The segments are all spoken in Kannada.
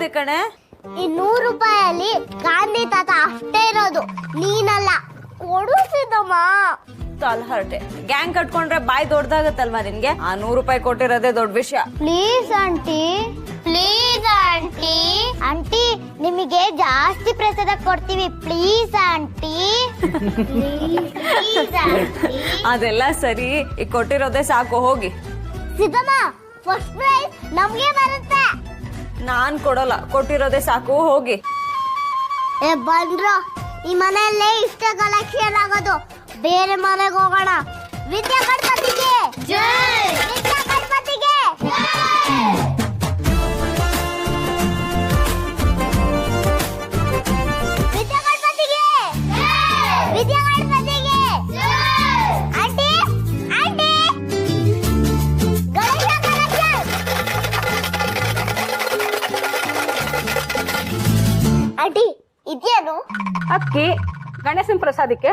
ಎಷ್ಟಿದೆ ಕಣೆ? ಈ 100 ರೂಪಾಯಲ್ಲಿ ಗಾಂಧಿ ತಾತ ಅಷ್ಟೇ ಇರೋದು, ನೀನಲ್ಲ. ಕೊಡುತ್ತಿದ್ದಮ್ಮ. ತಲ್ ಹರಟೆ. ಗ್ಯಾಂಗ್ ಕಟ್ಕೊಂಡ್ರೆ ಬಾಯ್ ದೊಡ್ಡದಾಗತ್ತಲ್ವಾ ನಿನ್ಗೆ? ಆ 100 ರೂಪಾಯಿ ಕೊಟ್ಟಿರೋದೇ ದೊಡ್ಡ ವಿಷಯ. Please aunty, please aunty. Aunty, ನಿಮಗೆ ಜಾಸ್ತಿ ಪ್ರಸಾದ ಕೊಡ್ತೀವಿ, ಪ್ಲೀಸ್ ಆಂಟಿ. Please aunty. ಅದೆಲ್ಲ ಸರಿ, ಈಗ ಕೊಟ್ಟಿರೋದೇ ಸಾಕು, ಹೋಗಿ. ಸಿದ್ದಮ್ಮ, ಫಸ್ಟ್ ಪ್ರೈಸ್ ನಮ್ಗೆ ಬರುತ್ತೆ. ನಾನ್ ಕೊಡೋಲ್ಲ, ಕೊಟ್ಟಿರೋದೇ ಸಾಕು, ಹೋಗಿ. ಬಂದ್ರು, ಈ ಮನೆಯಲ್ಲೇ ಇಷ್ಟ ಕಲೆಕ್ಷನ್ ಆಗೋದು, ಬೇರೆ ಮನೆಗೆ ಹೋಗೋಣ. ವಿದ್ಯಾ ಗಣಪತಿಗೆ ಜೈ, ವಿದ್ಯಾ ಗಣಪತಿಗೆ ಜೈ. ವಿದ್ಯಾ ಗಣಪತಿಗೆ ಜೈ, ವಿದ್ಯಾ ಗಣಪತಿಗೆ ಜೈ. Aunty, aunty, Ganesha collection. Aunty, ಇದೇನು? ಅಕ್ಕಿ ಗಣೇಶನ್ ಪ್ರಸಾದಕ್ಕೆ.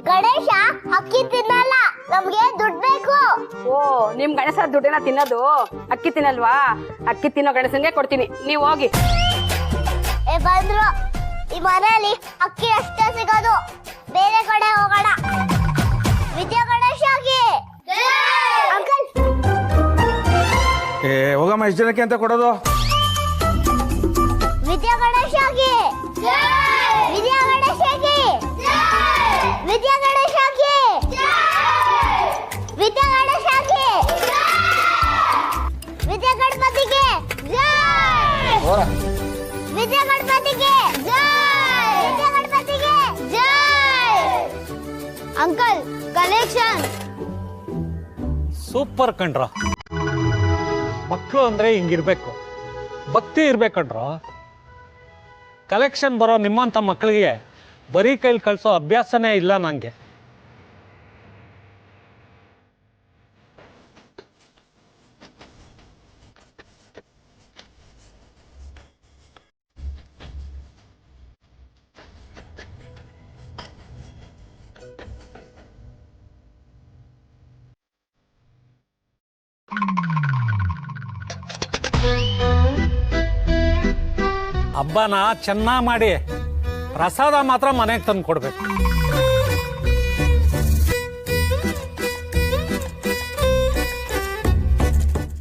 ಗಣೇಶ ಅಕ್ಕಿ ತಿನ್ನಲ್ಲ, ನಮ್ಗೆ ದುಡ್ಡು ಬೇಕು. ಓ, ನಿಮ್ ಗಣೇಶ ದುಡ್ಡನ್ನ ತಿನ್ನೋದು, ಅಕ್ಕಿ ತಿನ್ನಲ್ವಾ? ಅಕ್ಕಿ ತಿನ್ನೋ ಗಣೇಶನ್ಗೆ ಕೊಡ್ತೀನಿ, ನೀವ್ ಹೋಗಿ. ಬಂದ್ರು, ಈ ಮನೆಯಲ್ಲಿ ಅಕ್ಕಿ ಅಷ್ಟೇ ಸಿಗೋದು, ಬೇರೆ ಕಡೆ ಹೋಗೋಣ. ವಿದ್ಯಾ ಗಣೇಶಗೆ ಅಂಕಲ್. ಹೋಗಮ್ಮ, ಎಷ್ಟು ಜನಕ್ಕೆ ಅಂತ ಕೊಡೋದು? ವಿದ್ಯಾ ಗಣೇಶಗೆ ವಿದ್ಯಾ ಗಣೇಶಗೆ ವಿದ್ಯಾ ಗಣೇಶಗೆ ವಿದ್ಯಾ ಗಣೇಶಗೆ ವಿದ್ಯಾ ಗಣಪತಿಗೆ ಜೈ, ವಿದ್ಯಾ ಗಣಪತಿಗೆ ಜೈ, ವಿದ್ಯಾ ಗಣಪತಿಗೆ ಜೈ. ಅಂಕಲ್, ಕಲೆಕ್ಷನ್ ಸೂಪರ್ ಕಣ್ರ. ಮಕ್ಕಳು ಅಂದ್ರೆ ಹಿಂಗಿರ್ಬೇಕು, ಭಕ್ತಿ ಇರ್ಬೇಕಂಡ್ರ. ಕಲೆಕ್ಷನ್ ಬರೋ ನಿಮ್ಮಂತ ಮಕ್ಕಳಿಗೆ ಬರೀ ಕೈಲಿ ಕಳ್ಸೋ ಅಭ್ಯಾಸನೇ ಇಲ್ಲ ನಂಗೆ. ಹಬ್ಬನ ಚೆನ್ನಾಗಿ ಮಾಡಿ ಪ್ರಸಾದ ಮಾತ್ರ ಮನೆಗೆ ತಂದು ಕೊಡ್ಬೇಕು.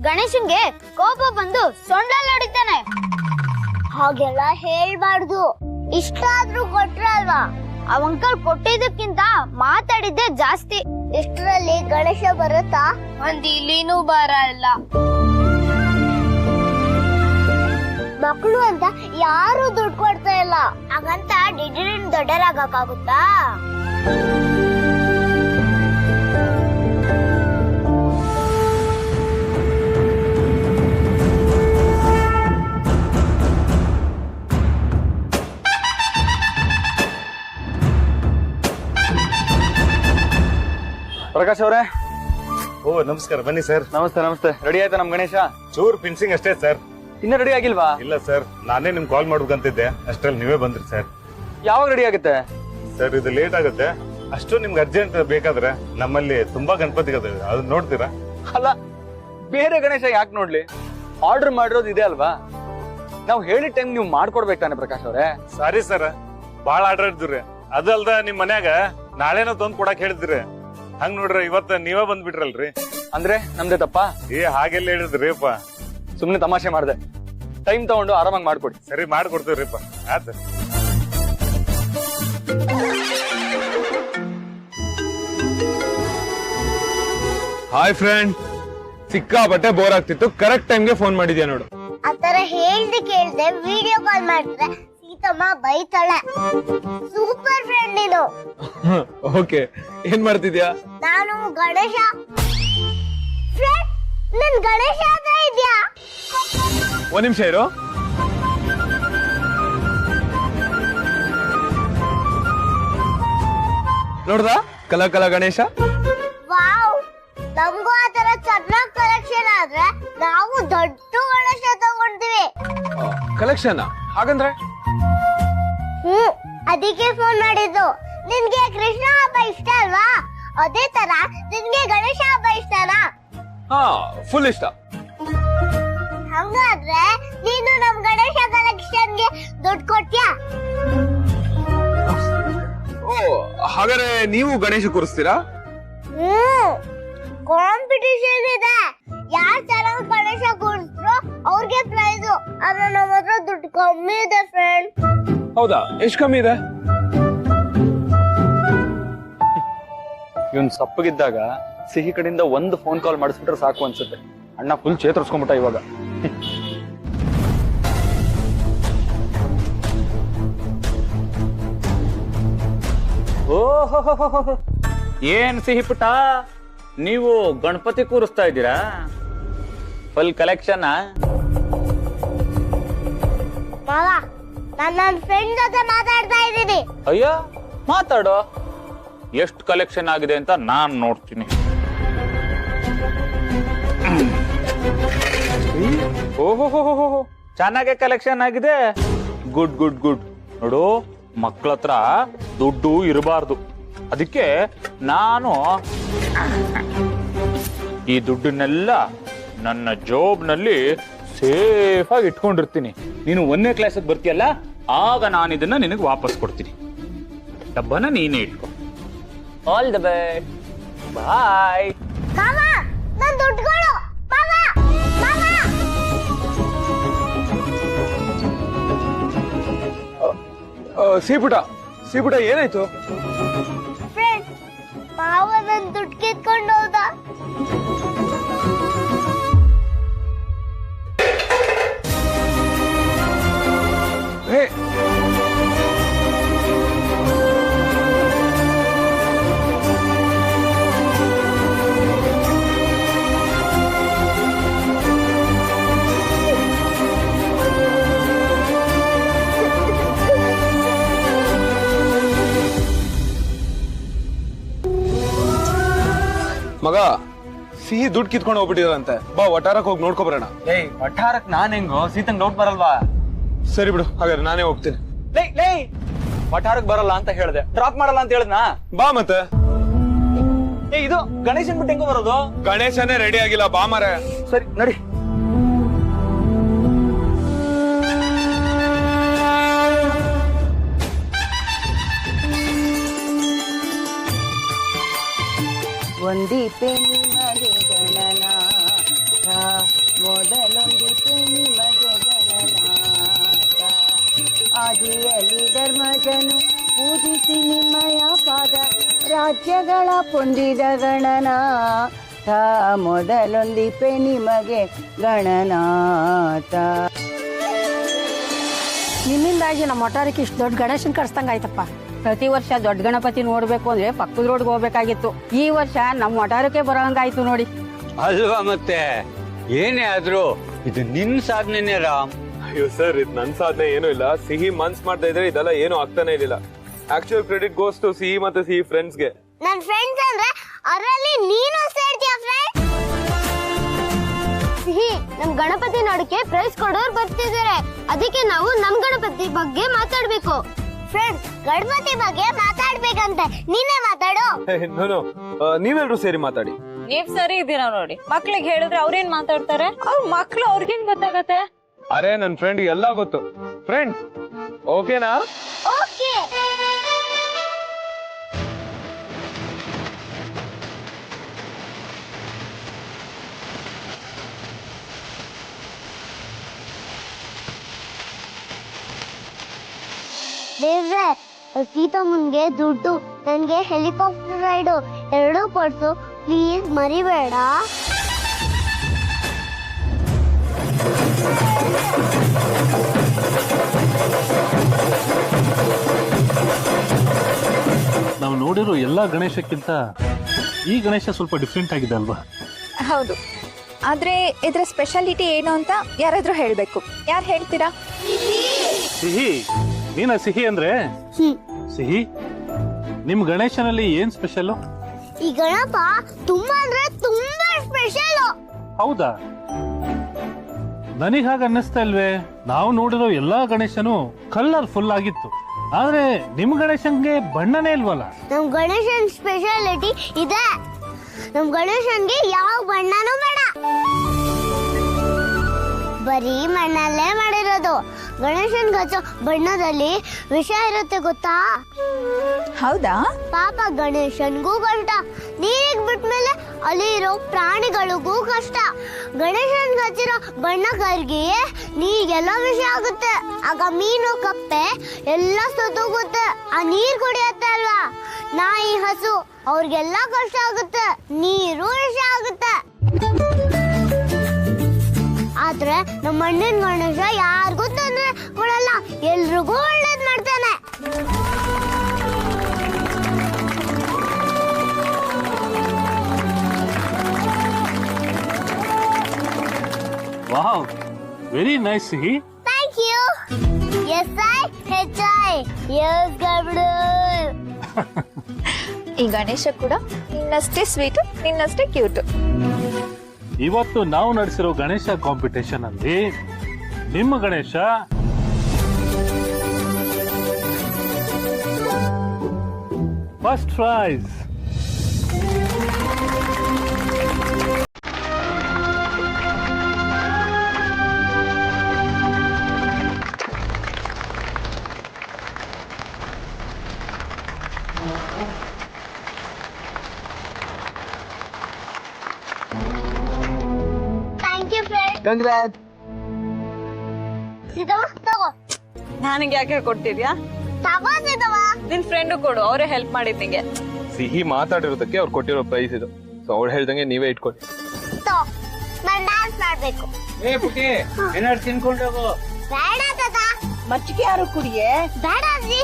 ಗಣೇಶನ್ಗೆ ಕೋಪ ಬಂದು ಸೊಂಡಲ್ಲಿ ಹೊಡಿತಾನೆ. ಹಾಗೆಲ್ಲ ಹೇಳ್ಬಾರ್ದು. ಇಷ್ಟ ಆದ್ರೂ ಕೊಟ್ರಲ್ವಾ? ಆ ಅಂಕಲ್ ಕೊಟ್ಟಿದ್ದಕ್ಕಿಂತ ಮಾತಾಡಿದ್ದೆ ಜಾಸ್ತಿ. ಇಷ್ಟರಲ್ಲಿ ಗಣೇಶ ಬರುತ್ತಾ? ಒಂದ್ ಇಲ್ಲಿನೂ ಬರಲ್ಲ. ಮಕ್ಕಳು ಅಂತ ಯಾರು ದುಡ್ಡು ಕೊಡ್ತಾ ಇಲ್ಲ, ಹಾಗಂತ ಡಿಡಿನ್ ದೊಡ್ಡರಾಗಕ್ಕಾಗುತ್ತಾ? ಪ್ರಕಾಶ್ ಅವರೇ. ಓ, ನಮಸ್ಕಾರ, ಬನ್ನಿ ಸರ್. ನಮಸ್ತೆ ನಮಸ್ತೆ. ರೆಡಿ ಆಯ್ತಾ ನಮ್ ಗಣೇಶ? ಚೂರ್ ಫಿನಿಶಿಂಗ್ ಅಷ್ಟೇ ಸರ್. ಇನ್ನೂ ರೆಡಿ ಆಗಿಲ್ವಾ? ಇಲ್ಲ ಸರ್, ನಾನೇ ನಿಮ್ ಕಾಲ್ ಮಾಡ್ಬೇಕಂತಿದ್ದೆ, ಅಷ್ಟ್ರಲ್ಲಿ ನೀವೇ ಬಂದ್ರಿ ಸರ್. ಯಾವಾಗ ರೆಡಿ ಆಗುತ್ತೆ ಸರ್? ಇದು ಲೇಟ್ ಆಗುತ್ತೆ. ಅಷ್ಟು ನಿಮ್ಗೆ ಅರ್ಜೆಂಟ್ ಬೇಕಾದ್ರೆ ನಮ್ಮಲ್ಲಿ ತುಂಬಾ ಗಣಪತಿಗಳಿವೆ, ಅದನ್ನ ನೋಡ್ತೀರಾ? ಅಲ್ಲ, ಬೇರೆ ಗಣೇಶ ಯಾಕೆ ನೋಡ್ಲಿ? ಆರ್ಡರ್ ಮಾಡಿರೋದು ಇದೆ ಅಲ್ವಾ? ನಾವು ಹೇಳಿದ ಟೈಮ್ ನೀವು ಮಾಡ್ಕೊಡ್ಬೇಕು ತಾನೆ ಪ್ರಕಾಶ್ ಅವರೇ? ಸಾರಿ ಸರ್, ಬಾಳ ಆರ್ಡರ್ ಇದ್ರಿ. ಅದಲ್ದ ನಿಮ್ ಮನ್ಯಾಗ ನಾಳೆನೋ ತಂದ್ ಕೊಡಕ್ ಹೇಳಿದ್ರಿ. ಹಂಗ್ ನೋಡ್ರಿ, ಇವತ್ತ ನೀವೇ ಬಂದ್ಬಿಟ್ರಲ್ರಿ. ಅಂದ್ರೆ ನಮ್ದೇ ತಪ್ಪ? ಹಾಗೆಲ್ಲ ಹೇಳಿದ್ರಿಪ್ಪ. ಸುಮ್ನೆ ತಮಾಷೆ ಮಾಡ್ದೆ. ಟೈಮ್ ತಗೊಂಡು ಆರಾಮಾಗಿ ಮಾಡ್ಕೊಡಿ. ಸರಿ, ಮಾಡ್ಕೊಡ್ತೀವ್ರಿಪ್ಪ. ಆತ. ಹಾಯ್ ಫ್ರೆಂಡ್, ಸಿಕ್ಕಾಪಟ್ಟೆ ಬೋರ್ ಆಗ್ತಿತ್ತು, ಕರೆಕ್ಟ್ ಟೈಮ್ಗೆ ಫೋನ್ ಮಾಡಿದ್ಯಾ ನೋಡು. ಆತರ ಹೇಳ್ದೆ ಕೇಳ್ದೆ ವಿಡಿಯೋ ಕಾಲ್ ಮಾಡಿದ್ರೆ ಸೀತಮ್ಮ ಬೈತಾಳೆ. ಸೂಪರ್ ಫ್ರೆಂಡ್ ನೀನು. ಓಕೆ, ಏನ್ ಮಾಡ್ತಿದ್ಯಾ? ನಾನು ಗಣೇಶ ಫ್ರೆಂಡ್. ನನ್ ಗಣೇಶ ಹತ್ರ ಇದ್ಯಾ? ಒಂದ್ ನಿಮಿಷ ಇರು. ನೋಡ್ದ ಕಲಾ ಕಲಾ ಗಣೇಶ? ವಾವ್, ನಮಗೂ ಆತರ ಚೆನ್ನಾಗ್ ಕಲೆಕ್ಷನ್ ಆದ್ರೆ ನಾವು ದೊಡ್ಡ ಗಣೇಶ ತಗೊಂತೀವಿ. ಕಲೆಕ್ಷನ್ ಹಾಗಂದ್ರೆ? ಅದಕ್ಕೆ ಫೋನ್ ಮಾಡಿದ್ದು. ನಿನ್ಗೆ ಕೃಷ್ಣ ಹಬ್ಬ ಇಷ್ಟ ಅಲ್ವಾ? ಅದೇ ತರ ನಿನ್ಗೆ ಗಣೇಶ ಹಬ್ಬ ಇಷ್ಟನಾ? ಹಾ, ಫುಲ್ ಇಷ್ಟ. ಹಂಗಾದ್ರೆ ನೀನು ನಮ್ ಗಣೇಶ ಕಲೆಕ್ಷನ್ಗೆ ದುಡ್ಡು ಕೊಟ್ಯಾ? ಓ ಹಾಗಾದ್ರೆ ನೀವು ಗಣೇಶ ಕೂರಿಸ್ತೀರಾ? ಕಾಂಪಿಟಿಷನ್ ಇದೆ. ಯಾರ್ ಚೆನ್ನಾಗಿ ಗಣೇಶ ಕೂರಿಸ್ರೋ ಅವ್ರಿಗೆ ಪ್ರೈಸ್. ಆದ್ರೆ ನಮ್ಮ ಹತ್ರ ದುಡ್ಡು ಕಮ್ಮಿ ಇದೆ ಫ್ರೆಂಡ್. ಹೌದಾ, ಎಷ್ಟು ಕಮ್ಮಿ ಇದೆ? ಇವನ್ ಸಪ್ಪಗಿದ್ದಾಗ ಸಿಹಿ ಕಡೆಯಿಂದ ಒಂದು ಫೋನ್ ಕಾಲ್ ಮಾಡಿಸ್ಬಿಟ್ರೆ ಸಾಕು ಅನ್ಸುತ್ತೆ. ಅಣ್ಣ ಫುಲ್ ಚೇತರಿಸ್ಕೊಂಡ್ಬಿಟ್ಟ ಇವಾಗ. ಓಹೋ, ಏನ್ ಸಿಹಿ ಪುಟ್ಟ, ನೀವು ಗಣಪತಿ ಕೂರಿಸ್ತಾ ಇದ್ದೀರಾ? Full collection? ಮಾವ, ನಾನು ನನ್ನ ಫ್ರೆಂಡ್ ಜೊತೆ ಮಾತಾಡ್ತಾ ಇದ್ದೀನಿ. ಅಯ್ಯೋ ಮಾತಾಡೋ, ಎಷ್ಟು ಕಲೆಕ್ಷನ್ ಆಗಿದೆ ಅಂತ ನಾನ್ ನೋಡ್ತೀನಿ. ಓಹೋ, ಚೆನ್ನಾಗೆ ಕಲೆಕ್ಷನ್ ಆಗಿದೆ. Good good good. ನೋಡು, ಮಕ್ಕಳ ಹತ್ರ ದುಡ್ಡು ಇರಬಾರ್ದು. ಅದಕ್ಕೆ ನಾನು ಈ ದುಡ್ಡನ್ನೆಲ್ಲ ನನ್ನ ಜಾಬ್ನಲ್ಲಿ ಸೇಫ್ ಆಗಿ ಇಟ್ಕೊಂಡಿರ್ತೀನಿ. ನೀನು 1ನೇ ಕ್ಲಾಸಿಗೆ ಬರ್ತೀಯಲ್ಲ, ಆಗ ನಾನು ಇದನ್ನ ನಿನಗೆ ವಾಪಸ್ ಕೊಡ್ತೀನಿ. ಡಬ್ಬನ ನೀನೇ ಇಟ್ಕೊ. ಆಲ್ ದ ಬೆಸ್ಟ್, ಬಾಯ್. ಮಾವ, ನನ್ನ ದುಡ್ಡುಗಳು. ಮಾವ, ಮಾವ. ಸಿಪುಟ ಏನಾಯ್ತು? ಫ್ರೆಂಡ್, ಮಾವ ನನ್ನ ದುಡ್ಡು ಕಿತ್ಕೊಂಡು ಹೋದ. ಹೇ, ಮಗ, ಸಿಹಿ ದುಡ್ಡು ಕಿತ್ಕೊಂಡು ಹೋಗ್ಬಿಟ್ಟಿದಾರಂತೆ. ಬಾ ವಟಾರಕ್ಕೆ ಹೋಗಿ ನೋಡ್ಕೊ ಬರೋಣ. ಏಯ್, ವಠಾರಕ್ ನಾನ್ ಹೆಂಗೋ? ಸೀತಂಗ್ ಡೌಟ್ ಬರಲ್ವಾ? ಸರಿ ಬಿಡು, ಹಾಗಾದ್ರೆ ನಾನೇ ಹೋಗ್ತೀನಿ. ಲೇ, ವಠಾರಕ್ ಬರಲ್ಲ ಅಂತ ಹೇಳ್ದೆ, ಡ್ರಾಪ್ ಮಾಡಲ್ಲ ಅಂತ ಹೇಳ್ದನಾ? ಬಾ ಮತ್ತೆ. ಏ, ಇದು ಗಣೇಶನ್ ಬಿಟ್ಟು ಹೆಂಗೋ ಬರೋದು? ಗಣೇಶನೇ ರೆಡಿ ಆಗಿಲ್ಲ, ಬಾ ಮಾರೆ. ಸರಿ ನಡಿ. ಒಂದೀಪೆ ನಿಮಗೆ ಗಣನಾಥ, ಮೊದಲೊಂದಿಪೆ ನಿಮಗೆ ಗಣನಾಥ. ಆದಿಯಲ್ಲಿ ಧರ್ಮಜನು ಪೂಜಿಸಿ ನಿಮ್ಮಯ ಪಾದ, ರಾಜ್ಯಗಳ ಪೊಂದಿದ ಗಣನಾಥ. ಮೊದಲೊಂದಿಪೆ ನಿಮಗೆ ಗಣನಾಥ. ನಿಮ್ಮಿಂದಾಗಿ ನಮ್ಮ ಒಟ್ಟಾರಕ್ಕೆ ಇಷ್ಟು ದೊಡ್ಡ ಗಣೇಶನ್ ಕರ್ಸ್ದಂಗ ಆಯ್ತಪ್ಪ. ಪ್ರತಿ ವರ್ಷ ದೊಡ್ಡ ಗಣಪತಿ ನೋಡ್ಬೇಕು ಅಂದ್ರೆ ಪಕ್ಕದ ರೋಡ್ಗೆ ಹೋಗ್ಬೇಕಾಗಿತ್ತು. ಈ ವರ್ಷ ನಮ್ಮ ಒಟ್ಟಾರಕ್ಕೆ ಬರೋಂಗಾಯ್ತು ನೋಡಿ. ಅಲ್ವಾ ಮತ್ತೆ, ಏನೇ ಆದ್ರೂ ಇದು ನಿನ್ ಸಾಧನೆನೇ ರಾಮ್. ಅಯ್ಯೋ ಸರ್, ಇದು ನನ್ ಸಾಧನೆ ಏನೂ ಇಲ್ಲ. ಸಿಹಿ ಮನ್ಸ್ ಮಾಡ್ತಾ ಇದ್ರೆ ಇದೆಲ್ಲ ಏನು ಆಗ್ತಾನೆ ಇರಲಿಲ್ಲ. ಆಕ್ಚುಯಲ್ ಕ್ರೆಡಿಟ್ ಗೋಸ್ ಟು ಸಿಹಿ ಮತ್ತೆ ಸಿಹಿ ಫ್ರೆಂಡ್ಸ್ಗೆ. ನನ್ನ ಫ್ರೆಂಡ್ಸ್ ಅಂದ್ರೆ ಅದರಲ್ಲಿ ನೀನು ಸೇರ್ತೀಯ ಫ್ರೆಂಡ್. ಸಿಹಿ, ನಮ್ ಗಣಪತಿ ನೋಡಕ್ಕೆ ಪ್ರೈಸ್ ಕೊಡೋರು ಬರ್ತಿದ್ದಾರೆ. ಅದಕ್ಕೆ ನಾವು ನಮ್ ಗಣಪತಿ ಬಗ್ಗೆ ಮಾತಾಡ್ಬೇಕು. ಫ್ರೆಂಡ್ಸ್, ಗಣಪತಿ ಬಗ್ಗೆ ಮಾತಾಡ್ಬೇಕಂತೆ. ನೀನೇ ಮಾತಾಡು. ನೀವೆಲ್ರೂ ಸೇರಿ ಮಾತಾಡಿ. ನೀವ್ ಸರಿ ಇದ್ದೀರಾ ನೋಡಿ. ಮಕ್ಳಿಗೆ ಹೇಳಿದ್ರೆ ಅವ್ರೇನ್ ಮಾತಾಡ್ತಾರೆ? ಅವ್ರ ಮಕ್ಳು ಅವ್ರಿಗೇನ್ ಗೊತ್ತಾಗತ್ತೆ? ಅರೆ, ನನ್ ಫ್ರೆಂಡ್ ಎಲ್ಲ ಗೊತ್ತು. ಫ್ರೆಂಡ್, ಓಕೆನಾ? ಓಕೆ. ದೇವ್ರೆ, ಸೀತಮ್ಮನ್ಗೆ ದುಡ್ಡು, ನನ್ಗೆ ಹೆಲಿಕಾಪ್ಟರ್ ರೈಡು 2 ಕೊಡ್ಸು ಪ್ಲೀಸ್, ಮರಿಬೇಡ. ನಾವು ನೋಡಿರೋ ಎಲ್ಲಾ ಗಣೇಶಕ್ಕಿಂತ ಈ ಗಣೇಶ ಸ್ವಲ್ಪ ಡಿಫ್ರೆಂಟ್ ಆಗಿದೆ ಅಲ್ವಾ? ಹೌದು, ಆದ್ರೆ ಇದರ ಸ್ಪೆಷಾಲಿಟಿ ಏನು ಅಂತ ಯಾರಾದ್ರೂ ಹೇಳ್ಬೇಕು. ಯಾರು ಹೇಳ್ತೀರಾ? ಸಿಹಿ, ನೀನ ಸಿಹಿ ಅಂದ್ರೆ? ಸಿಹಿ, ನಿಮ್ ಗಣೇಶನಲ್ಲಿ ಏನ್ ಸ್ಪೆಷಲ್? ಈ ಗಣಪ ತುಂಬಾ ಅಂದ್ರೆ ತುಂಬಾ ಸ್ಪೆಷಲ್. ಹೌದಾ? ನನಗ್ ಹಾಗ ಅನ್ನಿಸ್ತಾ ಇಲ್ವೇ? ನಾವು ನೋಡಿರೋ ಎಲ್ಲಾ ಗಣೇಶನು ಕಲರ್ಫುಲ್ ಆಗಿತ್ತು, ಆದ್ರೆ ನಿಮ್ ಗಣೇಶನ್ಗೆ ಬಣ್ಣನೇ ಇಲ್ವಲ್ಲ? ನಮ್ ಗಣೇಶನ್ ಸ್ಪೆಷಾಲಿಟಿ ಇದೆ. ನಮ್ ಗಣೇಶನ್ಗೆ ಯಾವ ಬಣ್ಣನೂ ಬೇಡ. ಬರೀ ಮಣ್ಣಲ್ಲೇ ಮಾಡಿರೋದು. ಗಣೇಶನ್ ಹಚ್ಚೋ ಬಣ್ಣದಲ್ಲಿ ವಿಷ ಇರುತ್ತೆ ಗೊತ್ತಾ? ಹೌದಾ? ಪಾಪ ಗಣೇಶನ್ಗೂ ಕಷ್ಟ, ನೀರಿಗೆ ಬಿಟ್ಮೇಲೆ ಅಲ್ಲಿ ಇರೋ ಪ್ರಾಣಿಗಳಿಗೂ ಕಷ್ಟ. ಗಣೇಶನ್ ಹಚ್ಚಿರೋ ಬಣ್ಣ ಕರ್ಗಿ ನೀರಿಗೆಲ್ಲ ವಿಷ ಆಗುತ್ತೆ. ಆಗ ಮೀನು ಕಪ್ಪೆ ಎಲ್ಲ ಸತ್ತೋಗುತ್ತೆ. ಆ ನೀರ್ ಕುಡಿಯತ್ತೆ ಅಲ್ವಾ, ನಾಯಿ ಹಸು ಅವ್ರಿಗೆಲ್ಲ ಕಷ್ಟ ಆಗುತ್ತೆ, ನೀರು ವಿಷ ಆಗುತ್ತೆ. ಆದ್ರೆ ನಮ್ಮ ಮಣ್ಣಿನ ಗಣೇಶ ಯಾರಿಗೂ ತೊಂದ್ರೆ ಕೊಡಲ್ಲ, ಎಲ್ರಿಗೂ ಒಳ್ಳೇದ್ ಮಾಡ್ತಾನೆ. ವಾವ್, ವೆರಿ ನೈಸ್ ಸಿಹಿ. Thank you. S I H I S ಗಬ್ಡೂಲ್. ಈ ಗಣೇಶ ಕೂಡ ನಿನ್ನಷ್ಟೇ ಸ್ವೀಟು, ನಿನ್ನಷ್ಟೇ ಕ್ಯೂಟು. ಇವತ್ತು ನಾವು ನಡೆಸಿರೋ ಗಣೇಶ ಕಾಂಪಿಟೇಷನ್ ಅಲ್ಲಿ ನಿಮ್ಮ Ganesha first prize. Thank you friend. Congrats. ಸಿದವ ತಗೋ. ನನಗೆ ಯಾಕೆ ಕೊಡ್ತಿದ್ಯಾ? ತಗೋ ಸಿದವ. ನಿನ್ ಫ್ರೆಂಡ್ ಕೊಡು, ಅವರೇ ಹೆಲ್ಪ್ ಮಾಡಿದ್ ನಿಂಗೆ. ಸಿಹಿ ಮಾತಾಡಿರೋದಕ್ಕೆ ಅವ್ರು ಕೊಟ್ಟಿರೋ ಪ್ರೈಸ್ ಇದು. ಸೊ ಅವ್ಳು ಹೇಳ್ದಂಗೆ ನೀವೇ ಇಟ್ಕೊಳ್ಳಿ. ನಾನು ಡ್ಯಾನ್ಸ್ ಮಾಡ್ಬೇಕು. ಏ ಪುಟಿ, ಏನಾದ್ರು ತಿನ್ಕೊಂಡು ಹೋಗು. ಬೇಡ ತಾತ. ಮಚ್ಚಿಗೆ ಯಾರು ಕುಡಿಯೇ? ಬೇಡ ಅಜ್ಜಿ.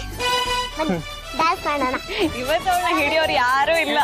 ಡ್ಯಾನ್ಸ್ ಮಾಡೋಣ. ಇವತ್ತು ಅವಳನ್ನ ಹಿಡಿಯೋರು ಯಾರು ಇಲ್ಲ.